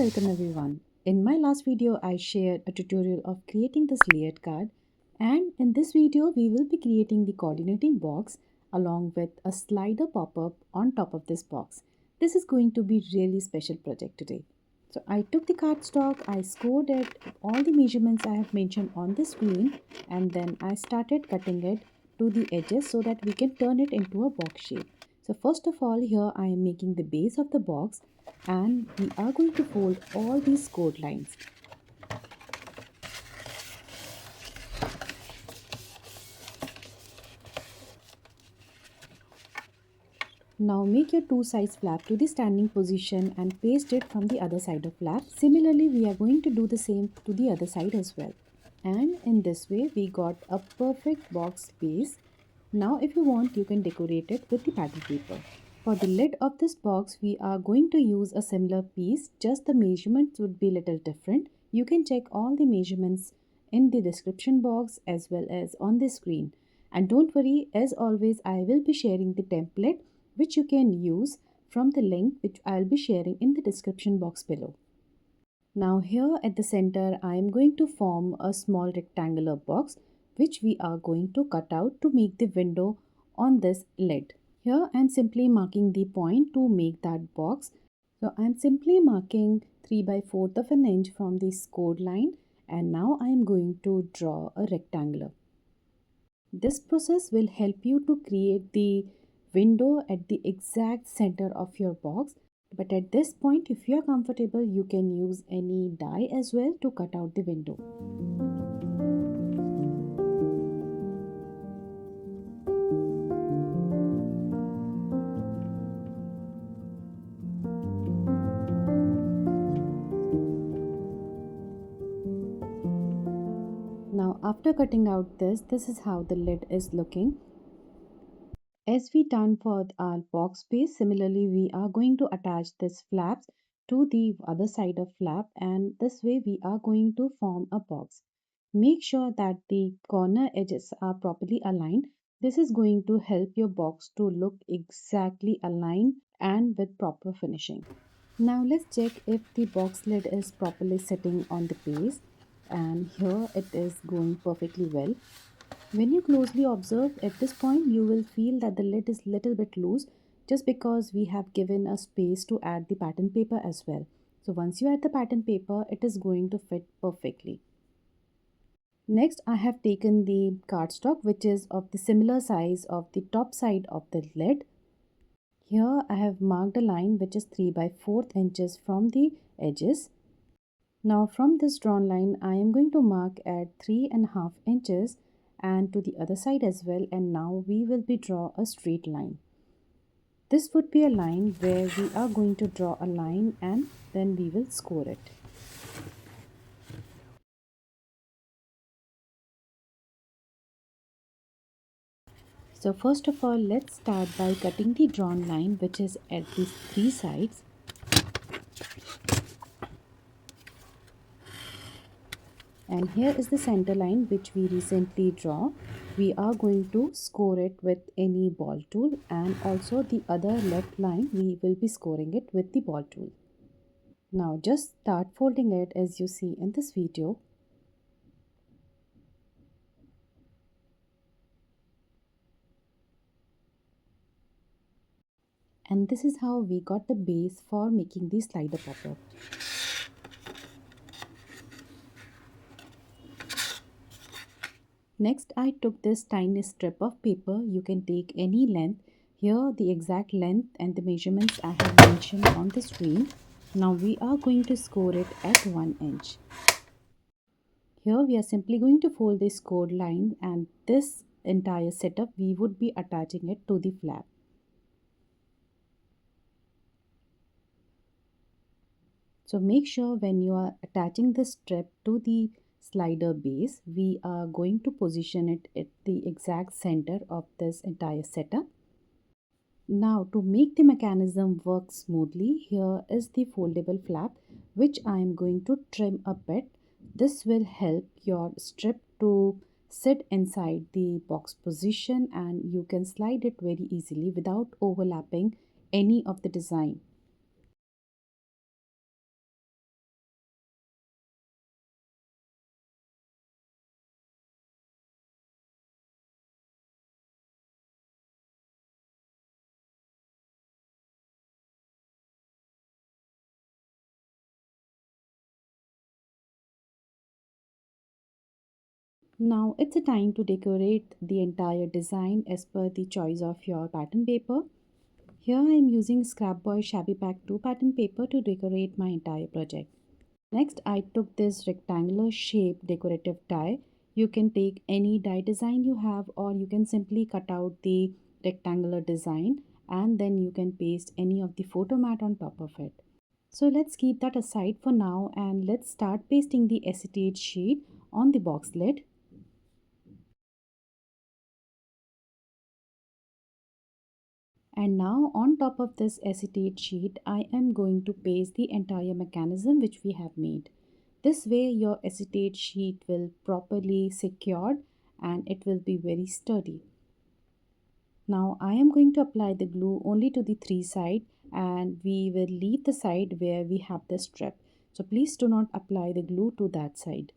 welcome everyone. In my last video, I shared a tutorial of creating this layered card, and in this video, we will be creating the coordinating box along with a slider pop-up on top of this box. This is going to be really special project today. So I took the cardstock, I scored it, all the measurements I have mentioned on the screen, and then I started cutting it to the edges so that we can turn it into a box shape. So first of all, here I am making the base of the box and we are going to fold all these scored lines. Now make your two sides flap to the standing position and paste it from the other side of flap. Similarly, we are going to do the same to the other side as well. And in this way, we got a perfect box base. Now if you want, you can decorate it with the pattern paper. For the lid of this box, we are going to use a similar piece, just the measurements would be a little different. You can check all the measurements in the description box as well as on the screen. And don't worry, as always, I will be sharing the template which you can use from the link which I'll be sharing in the description box below. Now here at the center, I am going to form a small rectangular box which we are going to cut out to make the window on this lid. Here I am simply marking the point to make that box. So I am simply marking 3 by 4th of an inch from the scored line, and now I am going to draw a rectangle. This process will help you to create the window at the exact center of your box. But at this point, if you are comfortable, you can use any die as well to cut out the window. Now after cutting out this is how the lid is looking. As we done for our box base, similarly we are going to attach this flaps to the other side of flap, and this way we are going to form a box. Make sure that the corner edges are properly aligned. This is going to help your box to look exactly aligned and with proper finishing. Now let's check if the box lid is properly sitting on the base, and here it is going perfectly well. When you closely observe at this point, you will feel that the lid is little bit loose just because we have given a space to add the pattern paper as well. So once you add the pattern paper, it is going to fit perfectly. Next, I have taken the cardstock which is of the similar size of the top side of the lid. Here I have marked a line which is 3 by 4th inches from the edges. Now from this drawn line, I am going to mark at 3.5 inches and to the other side as well, and now we will be draw a straight line. This would be a line where we are going to draw a line and then we will score it. So first of all, let's start by cutting the drawn line which is at these three sides. And here is the center line which we recently draw. We are going to score it with any ball tool, and also the other left line we will be scoring it with the ball tool. Now just start folding it as you see in this video. And this is how we got the base for making the slider pop-up. Next, I took this tiny strip of paper. You can take any length. Here the exact length and the measurements I have mentioned on the screen. Now we are going to score it at 1 inch. Here we are simply going to fold this scored line, and this entire setup we would be attaching it to the flap. So make sure when you are attaching the strip to the slider base, we are going to position it at the exact center of this entire setup. Now to make the mechanism work smoothly, here is the foldable flap which I am going to trim a bit. This will help your strip to sit inside the box position, and you can slide it very easily without overlapping any of the design. Now it's a time to decorate the entire design as per the choice of your pattern paper. Here I am using Boys Shabby Pack 2 pattern paper to decorate my entire project. Next, I took this rectangular shape decorative die. You can take any die design you have, or you can simply cut out the rectangular design and then you can paste any of the photo mat on top of it. So let's keep that aside for now and let's start pasting the acetate sheet on the box lid. And now on top of this acetate sheet, I am going to paste the entire mechanism which we have made. This way your acetate sheet will properly secured and it will be very sturdy. Now I am going to apply the glue only to the three side and we will leave the side where we have the strip. So please do not apply the glue to that side.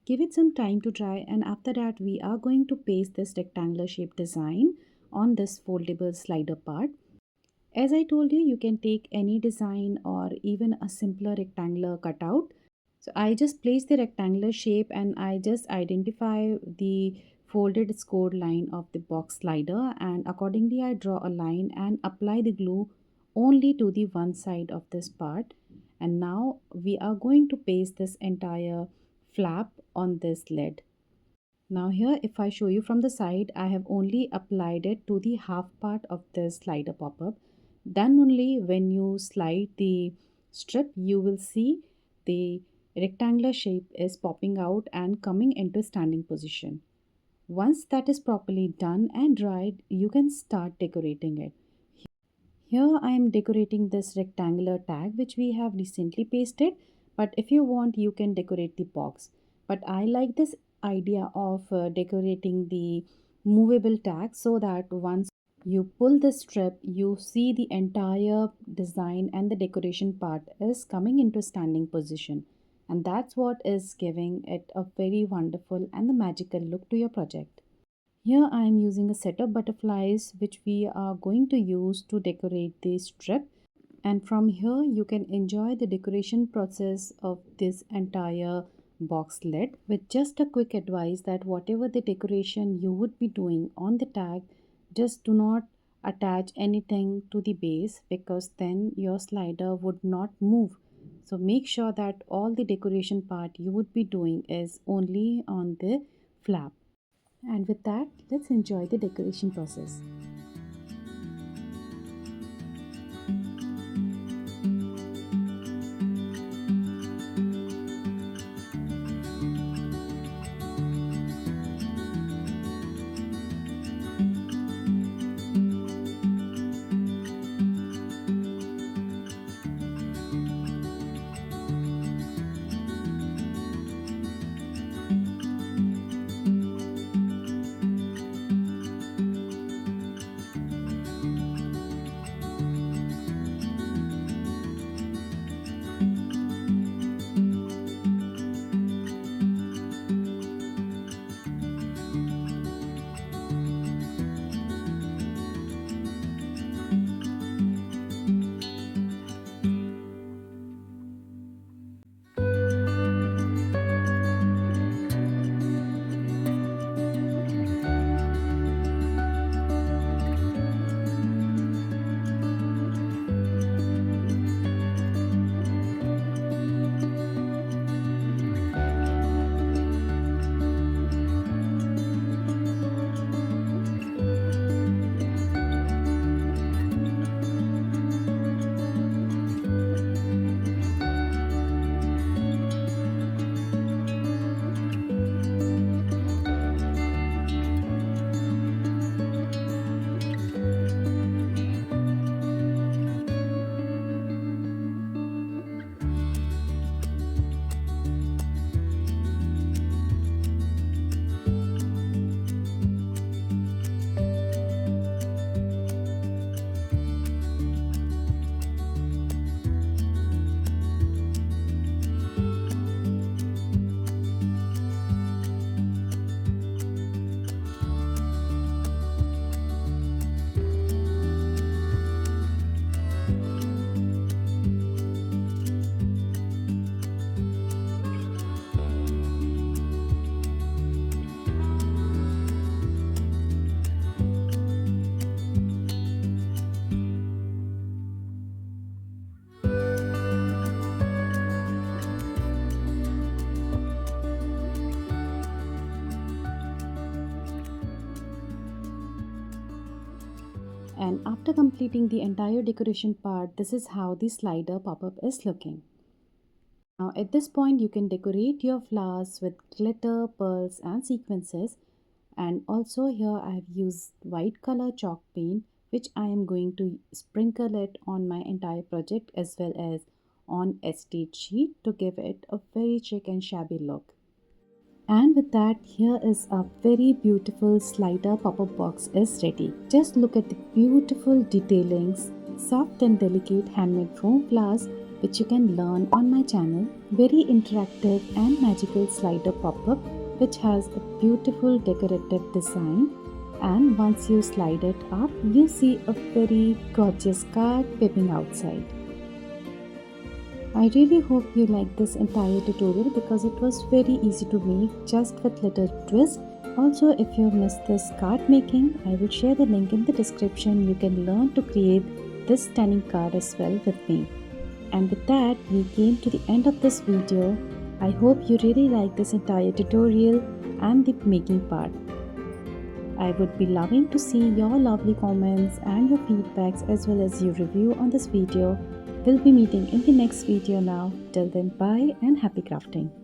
Give it some time to dry and after that we are going to paste this rectangular shape design on this foldable slider part. As I told you, you can take any design or even a simpler rectangular cutout. So I just place the rectangular shape and I just identify the folded scored line of the box slider and accordingly I draw a line and apply the glue only to the one side of this part. And now we are going to paste this entire flap on this lid. Now here if I show you from the side, I have only applied it to the half part of the slider pop-up. Then only when you slide the strip, you will see the rectangular shape is popping out and coming into standing position. Once that is properly done and dried, you can start decorating it. Here I am decorating this rectangular tag which we have recently pasted, but if you want you can decorate the box. But I like this idea of decorating the movable tag so that once you pull the strip you see the entire design and the decoration part is coming into standing position, and that's what is giving it a very wonderful and the magical look to your project. Here I am using a set of butterflies which we are going to use to decorate the strip, and from here you can enjoy the decoration process of this entire box lid with just a quick advice that whatever the decoration you would be doing on the tag, just do not attach anything to the base because then your slider would not move. So make sure that all the decoration part you would be doing is only on the flap. And with that, let's enjoy the decoration process. And after completing the entire decoration part, this is how the slider pop-up is looking. Now at this point you can decorate your flowers with glitter, pearls and sequences. And also here I have used white color chalk paint, which I am going to sprinkle it on my entire project as well as on estate sheet to give it a very chic and shabby look. And with that, here is a very beautiful slider pop-up box is ready. Just look at the beautiful detailings, soft and delicate handmade foam flowers which you can learn on my channel. Very interactive and magical slider pop-up which has a beautiful decorative design, and once you slide it up, you see a very gorgeous card peeping outside. I really hope you liked this entire tutorial because it was very easy to make just with little twist. Also, if you missed this card making, I will share the link in the description. You can learn to create this stunning card as well with me. And with that, we came to the end of this video. I hope you really liked this entire tutorial and the making part. I would be loving to see your lovely comments and your feedbacks as well as your review on this video. We'll be meeting in the next video now. Till then, bye and happy crafting.